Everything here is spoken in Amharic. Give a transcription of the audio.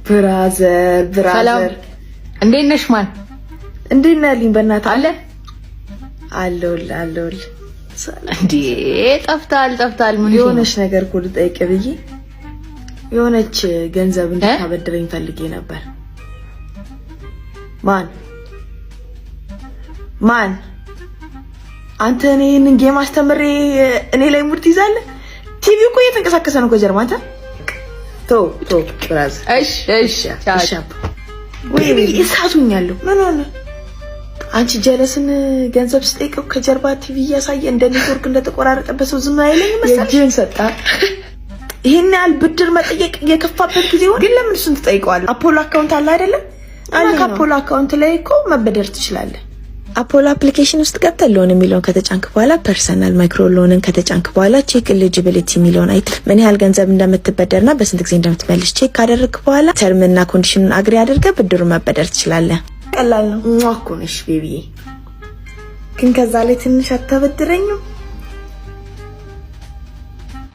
ብራዘር እንዴት ነሽ? ማን እንዴት ነህ? ልኝ በእናትህ አለ አለውል እንዴ ጠፍታል። ምን የሆነች ነገር እኮ ልጠይቅ ብዬ የሆነች ገንዘብ እንድታበድረኝ ፈልጌ ነበር። ማን አንተ እኔን ጌም አስተምሬ እኔ ላይ ሙድ ትይዛለህ? ቲቪው እኮ እየተንቀሳቀሰ ነው ከጀርባ። አንተ ቶ ብራዘር እሺ ወይ እሳቱኛለሁ። ምን ሆነ? አንቺ ጀለስን ገንዘብ ስጠይቀው ከጀርባ ቲቪ እያሳየ እንደ ኔትወርክ እንደተቆራረጠበት ሰው ዝም አይለኝም መሰለኝ። የእጅህን ሰጣ። ይሄን ያህል ብድር መጠየቅ የከፋበት ጊዜ ሆነ። ግን ለምን እሱን ትጠይቀዋለህ? አፖሎ አካውንት አለ አይደለም? ከአፖሎ አካውንት ላይ እኮ መበደር ትችላለህ። አፖሎ አፕሊኬሽን ውስጥ ገብተህ ሎን የሚለውን ከተጫንክ በኋላ ፐርሰናል ማይክሮ ሎንን ከተጫንክ በኋላ ቼክ ኤሊጂቢሊቲ የሚለውን አይተህ ምን ያህል ገንዘብ እንደምትበደርና በስንት ጊዜ እንደምትመልስ ቼክ ካደረግክ በኋላ ተርምና ኮንዲሽኑን አግሪ አድርገህ ብድሩን መበደር ትችላለህ። ቀላል ነው። እኮ ነሽ ቤቢዬ። ግን ከዛ ላይ ትንሽ አታበድረኝም?